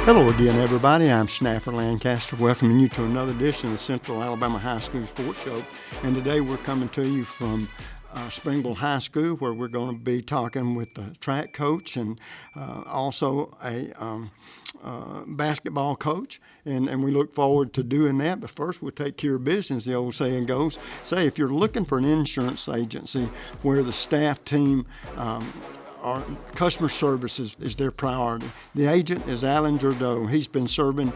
Hello again, everybody. I'm Snapper Lancaster, welcoming you to another edition of the Central Alabama High School Sports Show. And today we're coming to you from Springville High School, where we're going to be talking with the track coach and also a basketball coach. And we look forward to doing that. But first, we'll take care of business, the old saying goes. Say, if you're looking for an insurance agency where the staff team our customer service is their priority. The agent is Alan Jordo. He's been serving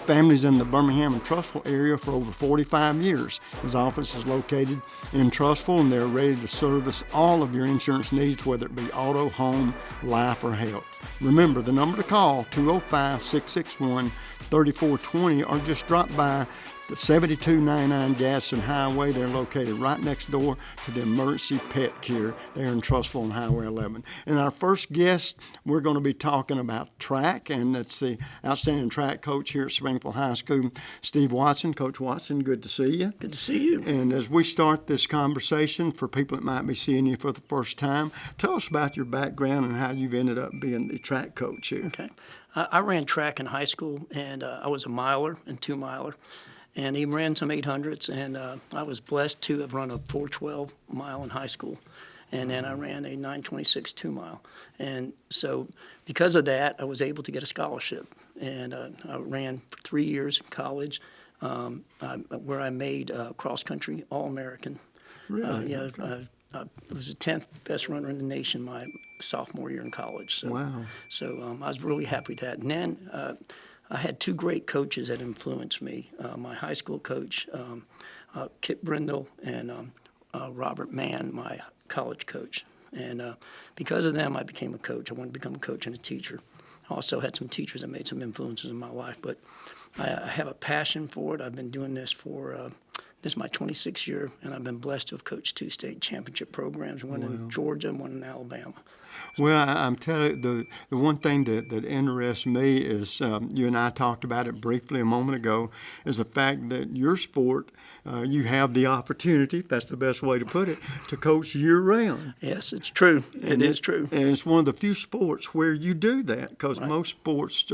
families in the Birmingham and Trussville area for over 45 years. His office is located in Trussville, and they're ready to service all of your insurance needs, whether it be auto, home, life, or health. Remember, the number to call, 205-661-3420, or just drop by the 7299 Gadsden Highway. They're located right next door to the Emergency Pet Care there in Trussville on Highway 11. And our first guest, we're going to be talking about track, and that's the outstanding track coach here at Springville High School, Steve Watson. Coach Watson, good to see you. Good to see you. And as we start this conversation, for people that might be seeing you for the first time, tell us about your background and how you've ended up being the track coach here. Okay. I ran track in high school, and I was a miler and 2-miler. And he ran some 800s, and I was blessed to have run a 4:12 mile in high school. And then I ran a 9:26 2-mile. And so because of that, I was able to get a scholarship. And I ran for 3 years in college, where I made cross-country All-American. Really? I was the 10th best runner in the nation my sophomore year in college. So, Wow. So I was really happy with that. And then I had two great coaches that influenced me. My high school coach, Kit Brindle, and Robert Mann, my college coach. And because of them, I became a coach. I wanted to become a coach and a teacher. I also had some teachers that made some influences in my life. But I have a passion for it. I've been doing this for this is my 26th year, and I've been blessed to have coached 2 state championship programs, one in Georgia and one in Alabama. Well, I'm telling you, the one thing that interests me is, you and I talked about it briefly a moment ago, is the fact that your sport, you have the opportunity, if that's the best way to put it, to coach year-round. Yes, it's true. It is true. And it's one of the few sports where you do that, because most sports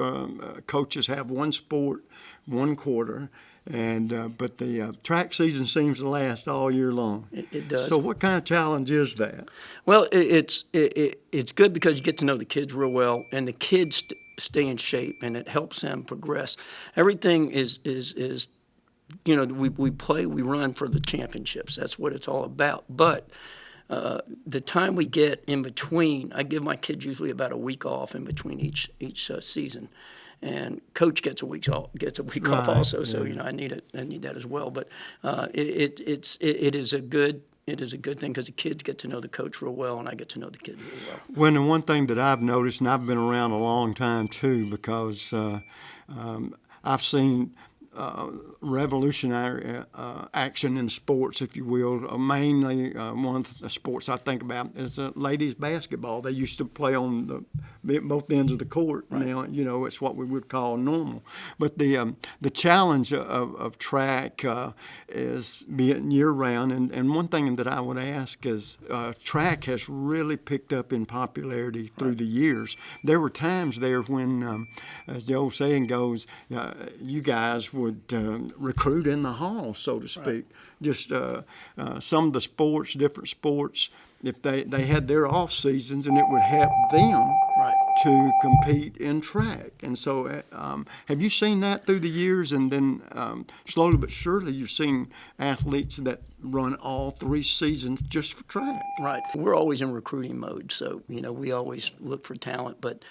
coaches have one sport, one quarter, and but the track season seems to last all year long. It does. So what kind of challenge is that? Well, it's good because you get to know the kids real well, and the kids stay in shape, and it helps them progress. Everything is we play, we run for the championships. That's what it's all about. But the time we get in between, I give my kids usually about a week off in between each season. And coach gets a week off also, so I need that as well. But it is a good thing because the kids get to know the coach real well, and I get to know the kids real well. Well, and one thing that I've noticed, and I've been around a long time too, because I've seen revolutionary action in sports, if you will. Mainly, one of the sports I think about is ladies basketball. They used to play on both ends of the court. Right. Now, it's what we would call normal. But the challenge of track is being year-round. And one thing that I would ask is track has really picked up in popularity through the years. There were times there when, as the old saying goes, you guys would recruit in the hall, so to speak. Right. Just some of the sports, different sports, if they had their off seasons, and it would help them to compete in track. And so have you seen that through the years? And then slowly but surely you've seen athletes that run all 3 seasons just for track. Right. We're always in recruiting mode, so we always look for talent, but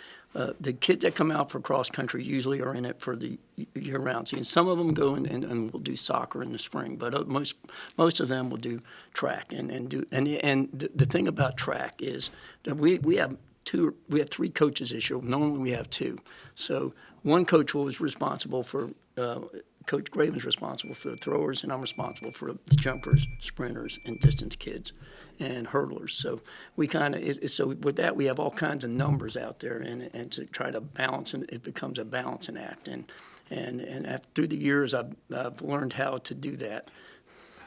the kids that come out for cross country usually are in it for the year-round season. Some of them go and will do soccer in the spring, but most of them will do track and the thing about track is that we have 3 coaches this year. Normally we have 2. So one coach was responsible for Coach Graven's responsible for the throwers, and I'm responsible for the jumpers, sprinters, and distance kids, and hurdlers. So we so with that we have all kinds of numbers out there, and to try to balance, and it becomes a balancing act. And through the years I've learned how to do that.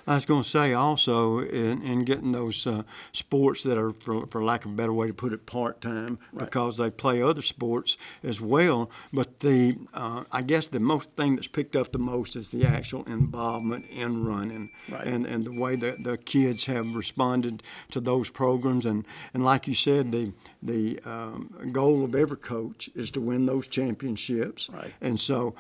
I was going to say also in getting those sports that are, for lack of a better way to put it, part-time, because they play other sports as well. But I guess the most thing that's picked up the most is the actual involvement in running, and the way that the kids have responded to those programs. And like you said, the goal of every coach is to win those championships. Right. And so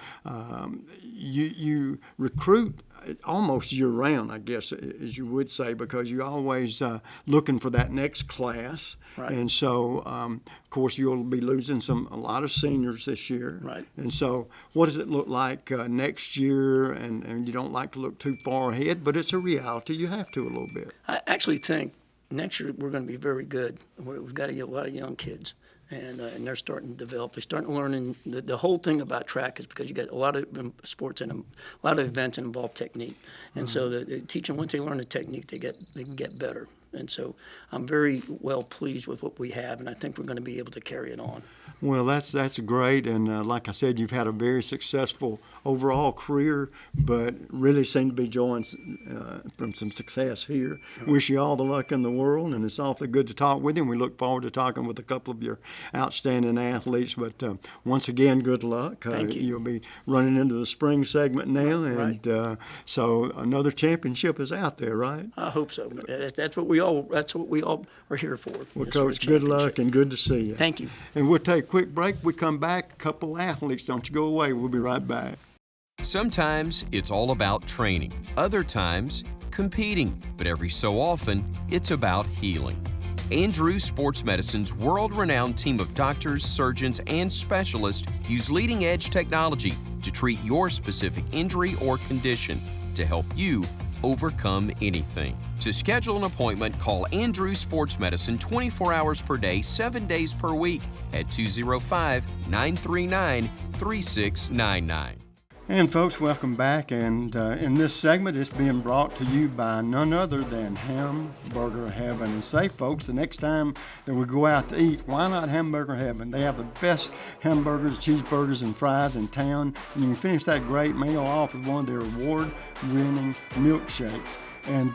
you recruit almost year-round, I guess, as you would say, because you're always looking for that next class. Right. And so, of course, you'll be losing a lot of seniors this year. Right. And so what does it look like next year? And you don't like to look too far ahead, but it's a reality. You have to a little bit. I actually think next year we're going to be very good. We've got to get a lot of young kids. And they're starting to develop. They're starting to learn. The whole thing about track is because you got a lot of sports and a lot of events that involve technique. And so the teaching, once they learn the technique, they can get better. And so I'm very well pleased with what we have, and I think we're going to be able to carry it on. Well, that's great, and like I said, you've had a very successful overall career, but really seem to be enjoying from some success here. Wish you all the luck in the world, and it's awfully good to talk with you, and we look forward to talking with a couple of your outstanding athletes. But once again, good luck. Thank you. You'll be running into the spring segment now, and so another championship is out there, right? I hope so. That's what we all are here for. Well, Coach, good luck and good to see you. Thank you. And we'll take a quick break. We come back, a couple of athletes. Don't you go away. We'll be right back. Sometimes it's all about training. Other times, competing. But every so often, it's about healing. Andrews Sports Medicine's world-renowned team of doctors, surgeons, and specialists use leading-edge technology to treat your specific injury or condition to help you overcome anything. To schedule an appointment, call Andrews Sports Medicine 24 hours per day, 7 days per week at 205-939-3699. And folks, welcome back. And in this segment, it's being brought to you by none other than Hamburger Heaven. And say, folks, the next time that we go out to eat, why not Hamburger Heaven? They have the best hamburgers, cheeseburgers, and fries in town. And you can finish that great meal off with one of their award-winning milkshakes. And,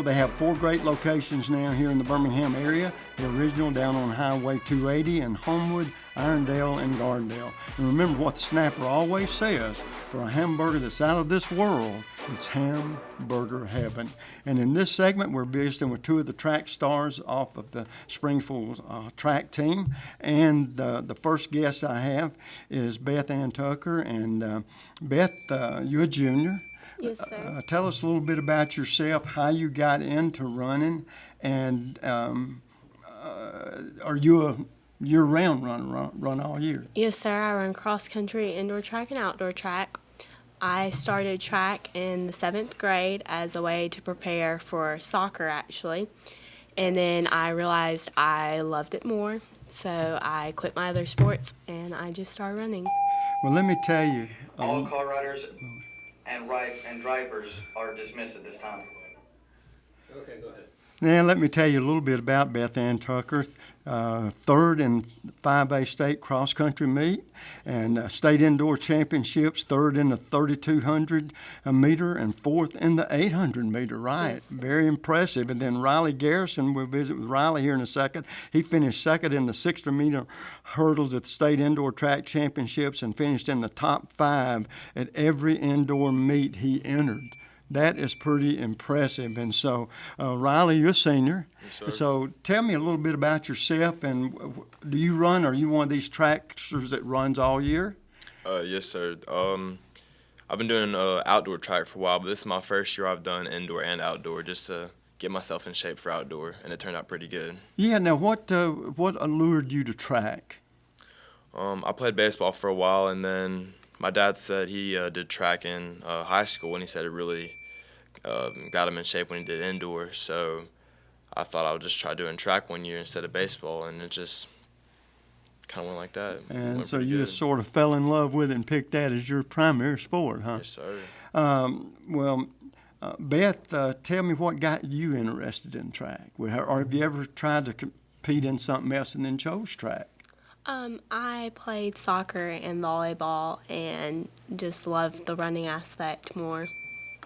they have 4 great locations now here in the Birmingham area. The original down on Highway 280 in Homewood, Irondale, and Gardendale. And remember what the snapper always says, for a hamburger that's out of this world, it's Hamburger Heaven. And in this segment, we're visiting with 2 of the track stars off of the Springville track team. And the first guest I have is Beth Ann Tucker. And Beth, you're a junior. Yes, sir. Tell us a little bit about yourself, how you got into running, and are you a year-round runner, run all year? Yes, sir. I run cross-country, indoor track, and outdoor track. I started track in the 7th grade as a way to prepare for soccer, actually. And then I realized I loved it more, so I quit my other sports, and I just started running. Well, let me tell you. All car riders and drivers are dismissed at this time. Okay, go ahead. Now, let me tell you a little bit about Beth Ann Tucker. 3rd in 5A state cross-country meet and state indoor championships, 3rd in the 3,200 meter and 4th in the 800 meter, right? Yes. Very impressive. And then Riley Garrison, we'll visit with Riley here in a second. He finished 2nd in the 600 meter hurdles at the state indoor track championships and finished in the top 5 at every indoor meet he entered. That is pretty impressive. And so, Riley, you're a senior. Yes, sir. So tell me a little bit about yourself. And do you run? Are you one of these tracksters that runs all year? Yes, sir. I've been doing outdoor track for a while, but this is my first year I've done indoor and outdoor just to get myself in shape for outdoor, and it turned out pretty good. Yeah. Now, what allured you to track? I played baseball for a while, and then my dad said he did track in high school, and he said it really got him in shape when he did indoor. So I thought I would just try doing track one year instead of baseball, and it just kind of went like that. And so you just sort of fell in love with it and picked that as your primary sport, huh? Yes, sir. Beth, tell me what got you interested in track. Or have you ever tried to compete in something else and then chose track? I played soccer and volleyball and just loved the running aspect more.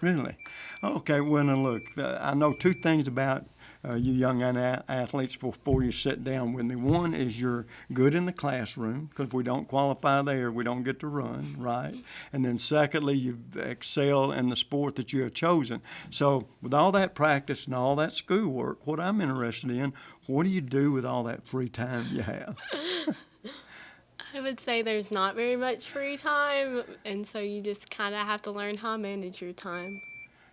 Really? Okay, well, now look, I know two things about you young athletes before you sit down with me. One is you're good in the classroom, because if we don't qualify there, we don't get to run, right? And then secondly, you excel in the sport that you have chosen. So with all that practice and all that schoolwork, what I'm interested in, what do you do with all that free time you have? I would say there's not very much free time, and so you just kind of have to learn how to manage your time.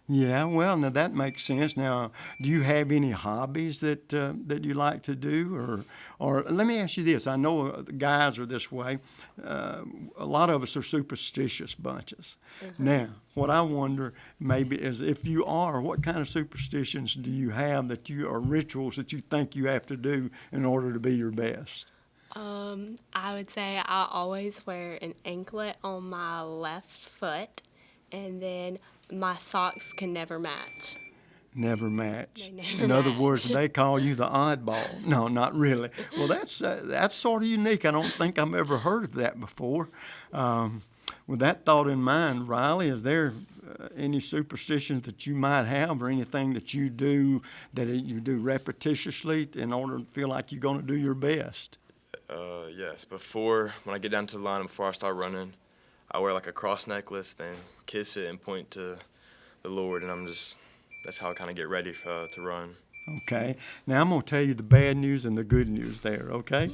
Yeah, well, now that makes sense. Now, do you have any hobbies that you like to do, or let me ask you this? I know the guys are this way. A lot of us are superstitious bunches. Now, what I wonder maybe is if you are, what kind of superstitions do you have that you are rituals that you think you have to do in order to be your best? I would say I always wear an anklet on my left foot, and then my socks can never match. Never match. They never In other match. words, they call you the oddball. No, not really. Well, that's sort of unique. I don't think I've ever heard of that before. With that thought in mind, Riley, is there any superstitions that you might have, or anything that you do repetitiously in order to feel like you're going to do your best? Yes, when I get down to the line, before I start running, I wear like a cross necklace, then kiss it and point to the Lord, and that's how I kind of get ready to run. Okay. Now I'm going to tell you the bad news and the good news there, okay?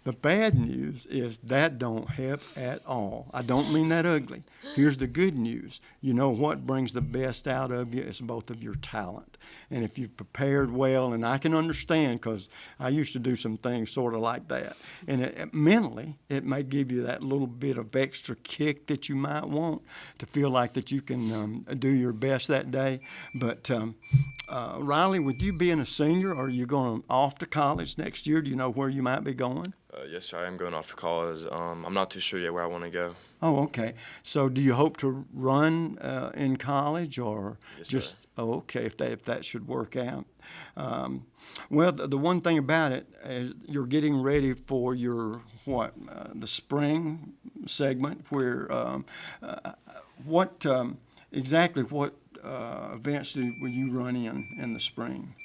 The bad news is that don't help at all. I don't mean that ugly. Here's the good news. You know what brings the best out of you is both of your talent. And if you've prepared well, and I can understand because I used to do some things sort of like that, and mentally it may give you that little bit of extra kick that you might want to feel like that you can do your best that day. But Riley, with you being a senior, are you going off to college next year? Do you know where you might be going? Yes, sir, I am going off to college. I'm not too sure yet where I want to go. Oh, okay. So do you hope to run in college, or Yes, just, sir. oh, okay, if that should work out. Well, the one thing about it is you're getting ready for your, the spring segment where, exactly what events will you run in the spring?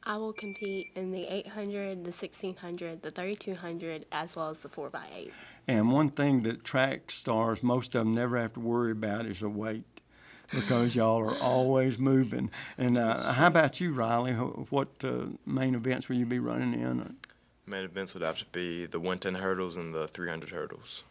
I will compete in the 800, the 1600, the 3200, as well as the 4x8. And one thing that track stars, most of them never have to worry about is the weight, because y'all are always moving. And how about you, Riley? What main events will you be running in? Main events would have to be the 110 hurdles and the 300 hurdles.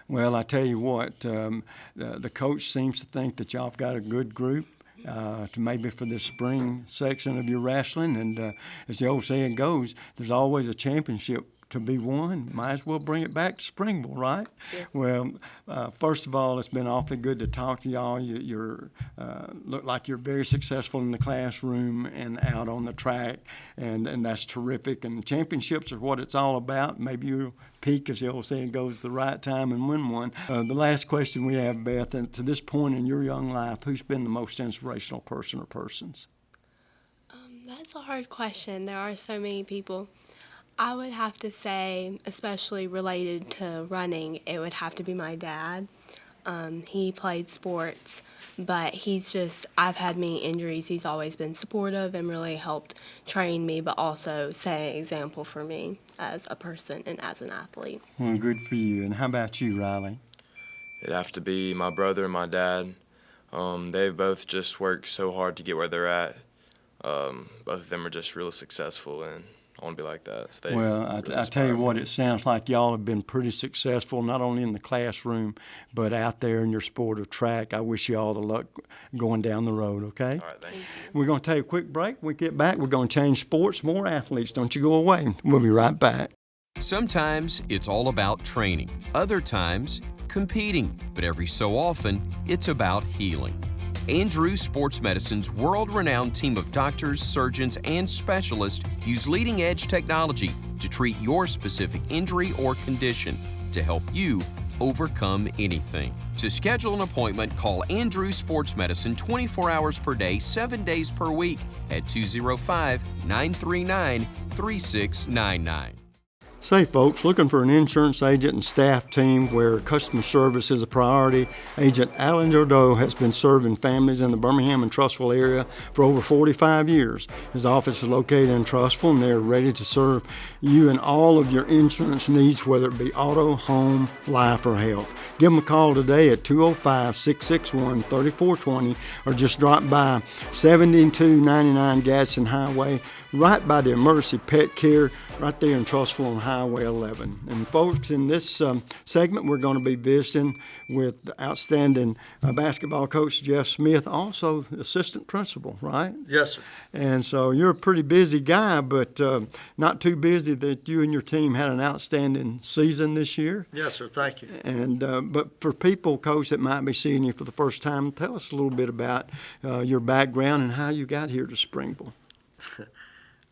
Well, I tell you what, the coach seems to think that y'all have got a good group. To maybe for this spring section of your wrestling, and as the old saying goes, there's always a championship to be won. Might as well bring it back to Springville, right? Yes. Well, first of all, it's been awfully good to talk to y'all. You look like you're very successful in the classroom and out on the track, and that's terrific. And championships are what it's all about. Maybe you'll peak, as the old saying goes, at the right time and win one. The last question we have, Beth, and to this point in your young life, who's been the most inspirational person or persons? That's a hard question. There are so many people. I would have to say, especially related to running, it would have to be my dad. He played sports, but I've had many injuries. He's always been supportive and really helped train me, but also set an example for me as a person and as an athlete. Well, good for you. And how about you, Riley? It'd have to be my brother and my dad. They've both just worked so hard to get where they're at. Both of them are just really successful, and I want to be like that. So I tell you what, it sounds like y'all have been pretty successful, not only in the classroom, but out there in your sport of track. I wish you all the luck going down the road, okay? All right, thank you. We're going to take a quick break. When we get back, we're going to change sports, more athletes. Don't you go away. We'll be right back. Sometimes it's all about training, other times competing, but every so often it's about healing. Andrew Sports Medicine's world-renowned team of doctors, surgeons, and specialists use leading-edge technology to treat your specific injury or condition to help you overcome anything. To schedule an appointment, call Andrew Sports Medicine 24 hours per day, 7 days per week at 205-939-3699. Say, folks, looking for an insurance agent and staff team where customer service is a priority? Agent Alan Jordo has been serving families in the Birmingham and Trussville area for over 45 years. His office is located in Trussville, and they're ready to serve you in all of your insurance needs, whether it be auto, home, life, or health. Give them a call today at 205-661-3420 or just drop by 7299 Gadsden Highway, right by the emergency pet care, right there in Trussville on Highway 11. And folks, in this segment, we're going to be visiting with the outstanding basketball coach Jeff Smith, also assistant principal, right? Yes, sir. And so you're a pretty busy guy, but not too busy that you and your team had an outstanding season this year. Yes, sir. Thank you. And but for people, Coach, that might be seeing you for the first time, tell us a little bit about your background and how you got here to Springville.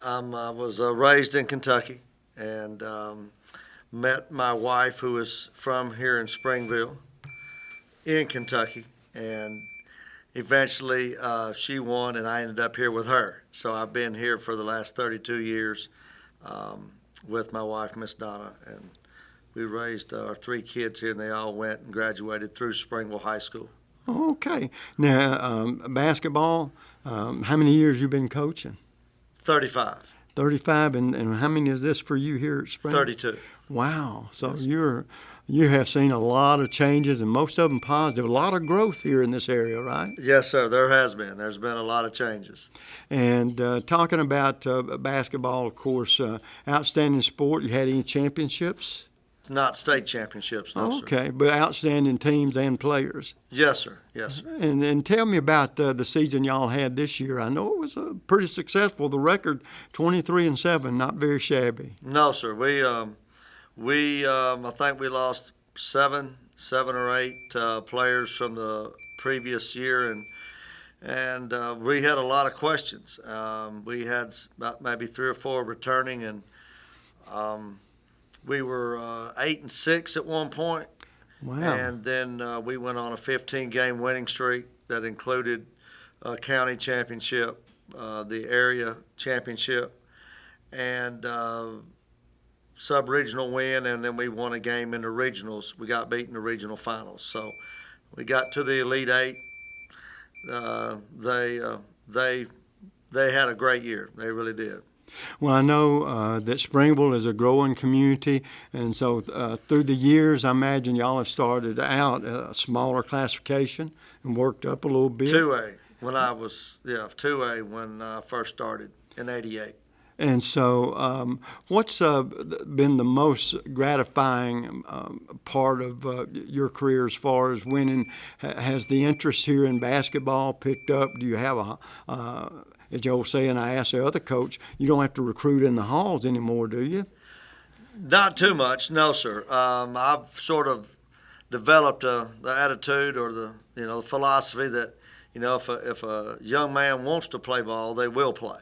I was raised in Kentucky and met my wife, who is from here in Springville, in Kentucky, and eventually she won, and I ended up here with her. So I've been here for the last 32 years with my wife, Miss Donna, and we raised our 3 kids here, and they all went and graduated through Springville High School. Okay. Now, basketball, how many years you been coaching? 35. 35, and how many is this for you here at Springville? 32. Wow. So you have seen a lot of changes, and most of them positive. A lot of growth here in this area, right? Yes, sir. There has been. There's been a lot of changes. And talking about basketball, of course, outstanding sport. You had any championships? Not state championships, no, sir. Okay, but outstanding teams and players. Yes, sir. Yes, sir. And tell me about the season y'all had this year. I know it was pretty successful. The record, 23-7, not very shabby. No, sir. I think we lost seven or eight players from the previous year, and we had a lot of questions. We had about maybe 3 or 4 returning, and we were 8-6 at one point. Wow. And then we went on a 15-game winning streak that included a county championship, the area championship, and sub-regional win, and then we won a game in the regionals. We got beat in the regional finals. So we got to the Elite Eight. They had a great year. They really did. Well, I know that Springville is a growing community, and so through the years, I imagine y'all have started out a smaller classification and worked up a little bit. 2A when I was 2A when I first started in '88. And so, what's been the most gratifying part of your career as far as winning? Has the interest here in basketball picked up? Do you have as the old saying, I asked the other coach, you don't have to recruit in the halls anymore, do you? Not too much, no, sir. I've sort of developed the attitude or the philosophy that if a young man wants to play ball, they will play.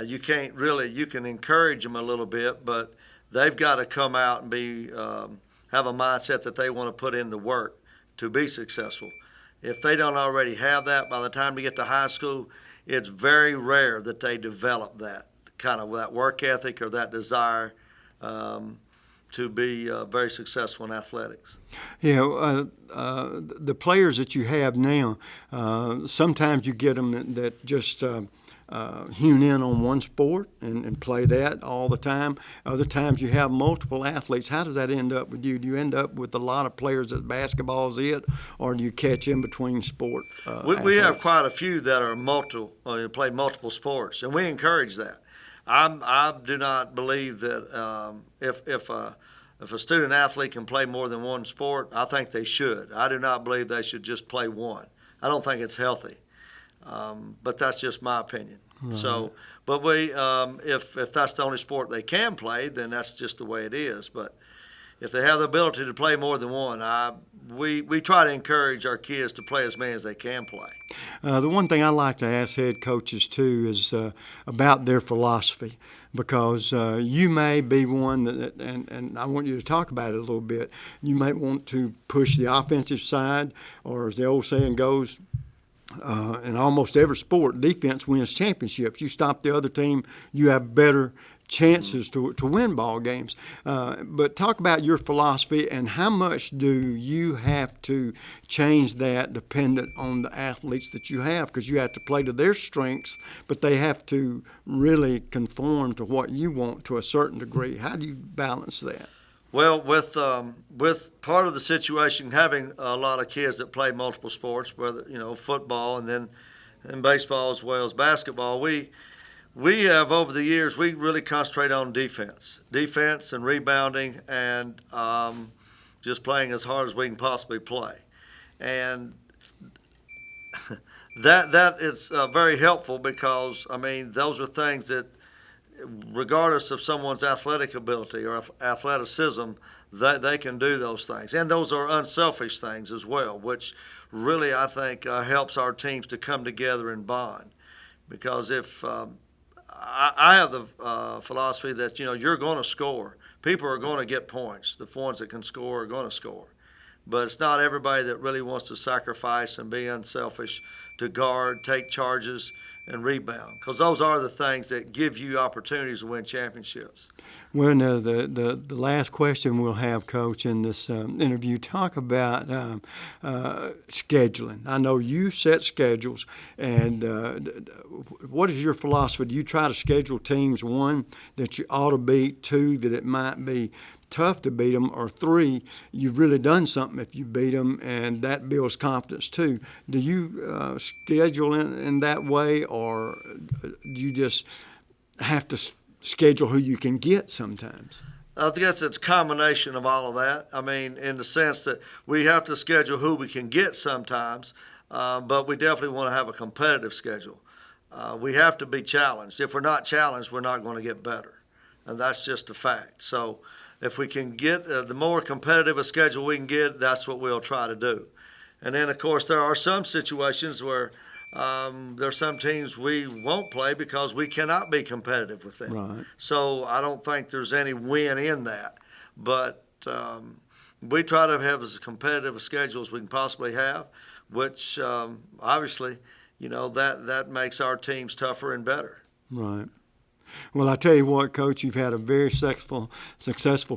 You can't really, you can encourage them a little bit, but they've got to come out and have a mindset that they want to put in the work to be successful. If they don't already have that, by the time they get to high school, it's very rare that they develop that kind of that work ethic or that desire to be very successful in athletics. Yeah, the players that you have now, sometimes you get them that just hewn in on one sport and play that all the time. Other times you have multiple athletes. How does that end up with you? Do you end up with a lot of players that basketball is it, or do you catch in between sport? We have quite a few that are play multiple sports, and we encourage that. I do not believe that if a student athlete can play more than one sport, I think they should. I do not believe they should just play one. I don't think it's healthy. But that's just my opinion. Right. So, but if that's the only sport they can play, then that's just the way it is. But if they have the ability to play more than one, we try to encourage our kids to play as many as they can play. The one thing I like to ask head coaches too is about their philosophy, because you may be one that, and I want you to talk about it a little bit. You may want to push the offensive side, or as the old saying goes, in almost every sport, defense wins championships. You stop the other team, you have better chances to win ball games. But talk about your philosophy and how much do you have to change that dependent on the athletes that you have, because you have to play to their strengths, but they have to really conform to what you want to a certain degree. How do you balance that? Well, with part of the situation, having a lot of kids that play multiple sports, whether football and baseball as well as basketball, we have over the years we really concentrate on defense and rebounding, and just playing as hard as we can possibly play, and that is very helpful, because those are things that, regardless of someone's athletic ability or athleticism, they can do those things. And those are unselfish things as well, which really, I think, helps our teams to come together and bond. Because if I have the philosophy that, you're going to score. People are going to get points. The ones that can score are going to score. But it's not everybody that really wants to sacrifice and be unselfish to guard, take charges, and rebound, because those are the things that give you opportunities to win championships. Well, now, the last question we'll have, Coach, in this interview, talk about scheduling. I know you set schedules, and what is your philosophy? Do you try to schedule teams, one, that you ought to beat, two, that it might be tough to beat them, or three, you've really done something if you beat them, and that builds confidence too? Do you schedule in that way, or do you just have to schedule who you can get sometimes? I guess it's a combination of all of that. In the sense that we have to schedule who we can get sometimes, but we definitely want to have a competitive schedule. We have to be challenged. If we're not challenged, we're not going to get better, and that's just a fact. So if we can get the more competitive a schedule we can get, that's what we'll try to do. And then, of course, there are some situations where there's some teams we won't play because we cannot be competitive with them. Right. So I don't think there's any win in that. But we try to have as competitive a schedule as we can possibly have, which obviously, that makes our teams tougher and better. Right. Well, I tell you what, Coach, you've had a very successful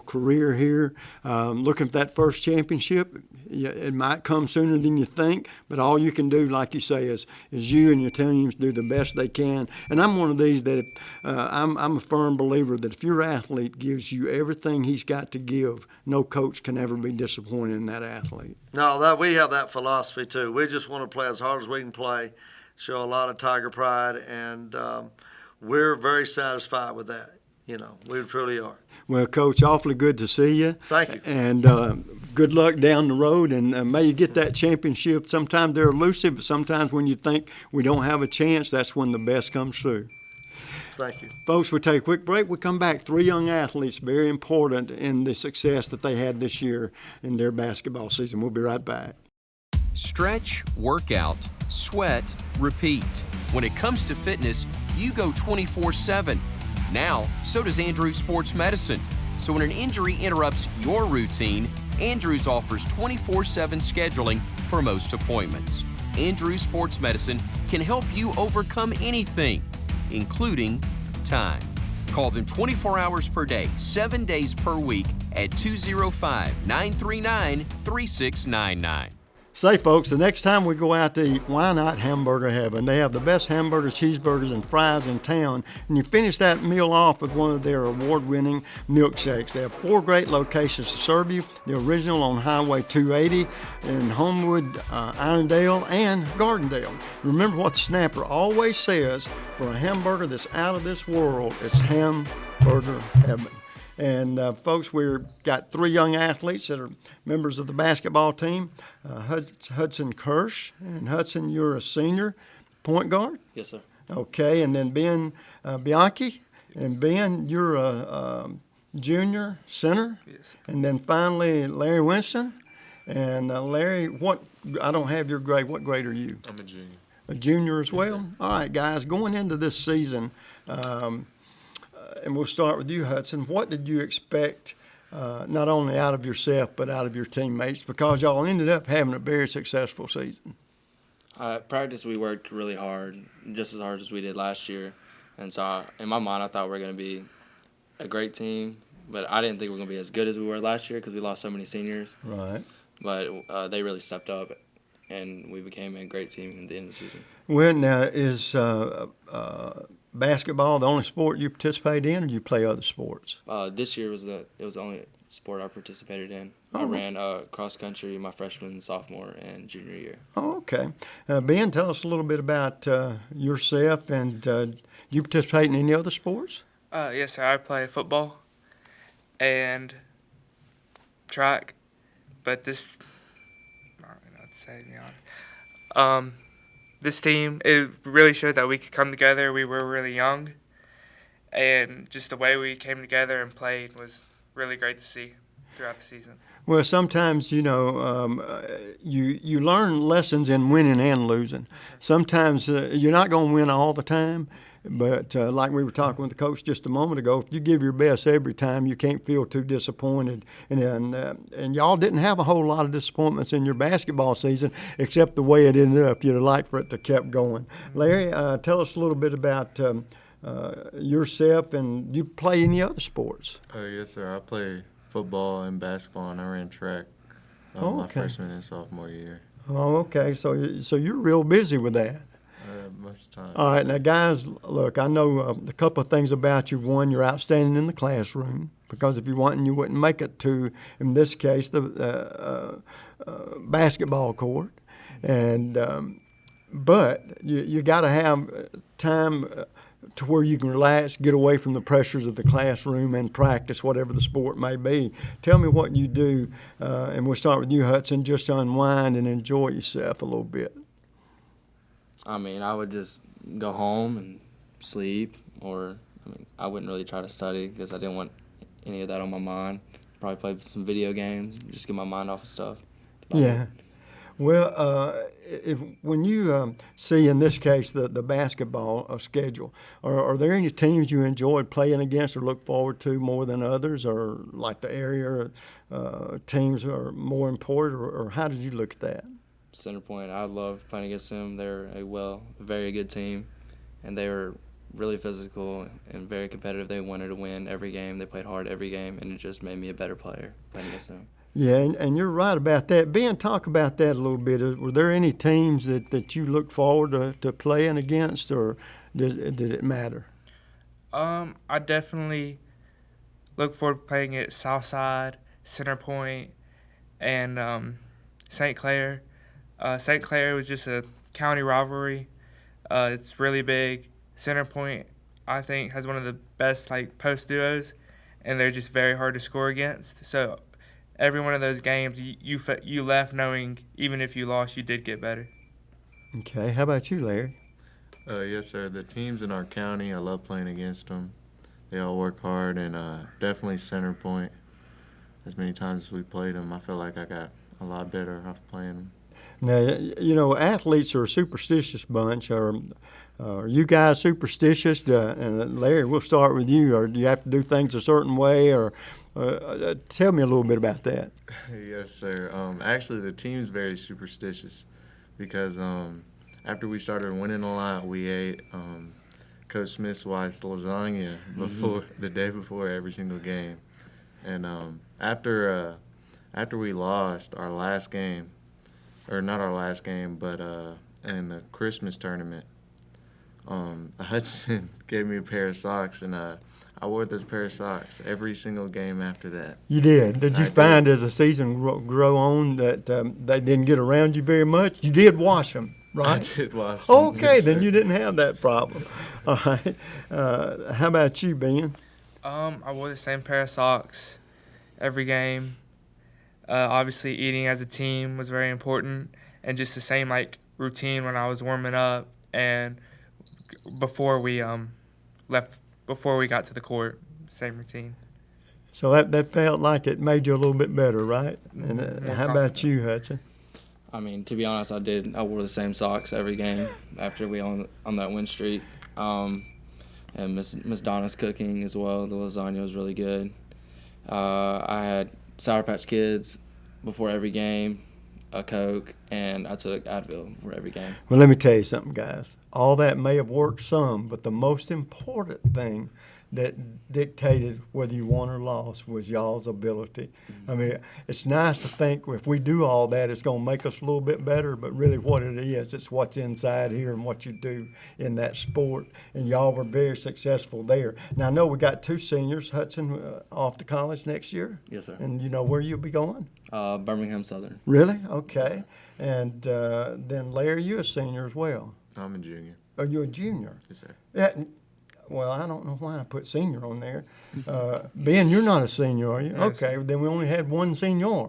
career here. Looking for that first championship, it might come sooner than you think, but all you can do, like you say, is you and your teams do the best they can. And I'm one of these that I'm a firm believer that if your athlete gives you everything he's got to give, no coach can ever be disappointed in that athlete. No, we have that philosophy too. We just want to play as hard as we can play, show a lot of Tiger pride, and we're very satisfied with that. We truly are. Well, Coach, awfully good to see you. Thank you. And good luck down the road, and may you get that championship. Sometimes they're elusive, but sometimes when you think we don't have a chance, that's when the best comes through. Thank you. Folks, we'll take a quick break. We'll come back. 3 young athletes, very important in the success that they had this year in their basketball season. We'll be right back. Stretch, work out, sweat, repeat. When it comes to fitness, you go 24/7. Now, so does Andrews Sports Medicine. So when an injury interrupts your routine, Andrews offers 24/7 scheduling for most appointments. Andrews Sports Medicine can help you overcome anything, including time. Call them 24 hours per day, 7 days per week at 205-939-3699. Say, folks, the next time we go out to eat, why not Hamburger Heaven? They have the best hamburgers, cheeseburgers, and fries in town, and you finish that meal off with one of their award-winning milkshakes. They have 4 great locations to serve you. The original on Highway 280 in Homewood, Irondale, and Gardendale. Remember what the Snapper always says, for a hamburger that's out of this world, it's Hamburger Heaven. And folks, we've got 3 young athletes that are members of the basketball team. Hudson Kirsch. And Hudson, you're a senior point guard? Yes, sir. Okay, and then Ben Bianchi. And Ben, you're a junior center? Yes, sir. And then finally, Larry Winston. And Larry, I don't have your grade. What grade are you? I'm a junior. A junior as well? Sir. All right, guys, going into this season, and we'll start with you, Hudson. What did you expect, not only out of yourself, but out of your teammates? Because y'all ended up having a very successful season. At practice, we worked really hard, just as hard as we did last year. And so in my mind, I thought we were going to be a great team, but I didn't think we were going to be as good as we were last year because we lost so many seniors. Right. But they really stepped up, and we became a great team at the end of the season. Well, now, is basketball the only sport you participate in, or do you play other sports? This year was the only sport I participated in. Oh. I ran cross country my freshman, sophomore, and junior year. Oh, okay. Ben, tell us a little bit about yourself, and do you participate in any other sports? Yes, sir. I play football and track, but this, I don't know what to say, to be honest. This team, it really showed that we could come together. We were really young, and just the way we came together and played was really great to see throughout the season. Well, sometimes, you learn lessons in winning and losing. Sometimes you're not going to win all the time, but like we were talking with the coach just a moment ago, if you give your best every time, you can't feel too disappointed. And y'all didn't have a whole lot of disappointments in your basketball season, except the way it ended up. You'd like for it to kept going. Larry, tell us a little bit about yourself, and do you play any other sports? Yes, sir. I play football and basketball, and I ran track my freshman and sophomore year. Oh, okay. So you're real busy with that. Most of the time. All right. Now, guys, look, I know a couple of things about you. One, you're outstanding in the classroom, because if you weren't, you wouldn't make it to, in this case, the basketball court. And but you got to have time to where you can relax, get away from the pressures of the classroom, and practice whatever the sport may be. Tell me what you do, and we'll start with you, Hudson, just to unwind and enjoy yourself a little bit. I mean, I would just go home and sleep, or I wouldn't really try to study because I didn't want any of that on my mind. Probably play some video games, just get my mind off of stuff. Yeah. Well, when you see, in this case, the basketball schedule, are there any teams you enjoyed playing against or look forward to more than others, or like the area teams are more important, or how did you look at that? Center Point, I loved playing against them. They're a very good team, and they were really physical and very competitive. They wanted to win every game. They played hard every game, and it just made me a better player playing against them. Yeah, and you're right about that. Ben, talk about that a little bit. Were there any teams that you looked forward to playing against, or did it matter? I definitely look forward to playing at Southside, Center Point, and St. Clair. St. Clair was just a county rivalry. It's really big. Center Point, I think, has one of the best post duos, and they're just very hard to score against. So every one of those games, you left knowing even if you lost, you did get better. Okay. How about you, Larry? Yes, sir. The teams in our county, I love playing against them. They all work hard, and definitely Center Point. As many times as we played them, I feel like I got a lot better off playing them. Now, athletes are a superstitious bunch. Are you guys superstitious? And Larry, we'll start with you. Or do you have to do things a certain way? Or tell me a little bit about that. Yes, sir. Actually, the team's very superstitious because after we started winning a lot, we ate Coach Smith's wife's lasagna the day before every single game. And after we lost our last game, or not our last game, but in the Christmas tournament, Hutchinson gave me a pair of socks, and I wore those pair of socks every single game after that. You did? Did you find as the season grow on that they didn't get around you very much? You did wash them, right? I did wash them. Okay, yes, then sir. you didn't have that problem. All right. How about you, Ben? I wore the same pair of socks every game. Obviously, eating as a team was very important, and just the same routine when I was warming up and before we got to the court, same routine. So that felt like it made you a little bit better, right? And how about you, Hudson? I mean, to be honest, I wore the same socks every game after we on that win streak. And Miss Donna's cooking as well. The lasagna was really good. I had Sour Patch Kids before every game, a Coke, and I took Advil for every game. Well, let me tell you something, guys. All that may have worked some, but the most important thing that dictated whether you won or lost was y'all's ability. I mean, it's nice to think if we do all that, it's going to make us a little bit better, but really what it is, it's what's inside here and what you do in that sport, and y'all were very successful there. Now, I know we got 2 seniors, Hudson off to college next year. Yes, sir. And you know where you'll be going? Birmingham Southern. Really? Okay. Yes, and then Larry, you're a senior as well. I'm a junior. Oh, you're a junior? Yes, sir. Yeah. Well, I don't know why I put senior on there. Ben, you're not a senior, are you? No, Okay, then we only had 1 senior.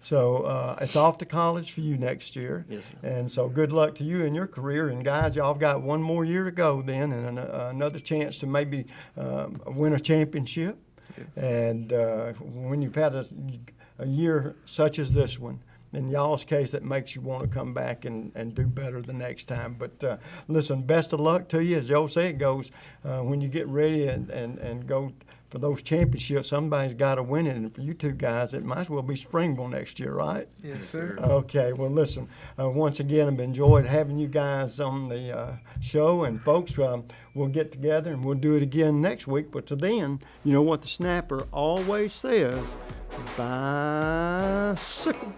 So it's off to college for you next year. Yes, sir. And so good luck to you in your career. And guys, y'all got 1 more year to go then, and another chance to maybe win a championship. Yes. And when you've had a year such as this one, in y'all's case, it makes you want to come back and do better the next time. But listen, best of luck to you. As the old saying goes, when you get ready and go for those championships, somebody's got to win it. And for you 2 guys, it might as well be Springville next year, right? Yes, sir. Okay, well, listen, once again, I've enjoyed having you guys on the show. And, folks, we'll get together and we'll do it again next week. But to then, you know what the snapper always says, bicycle.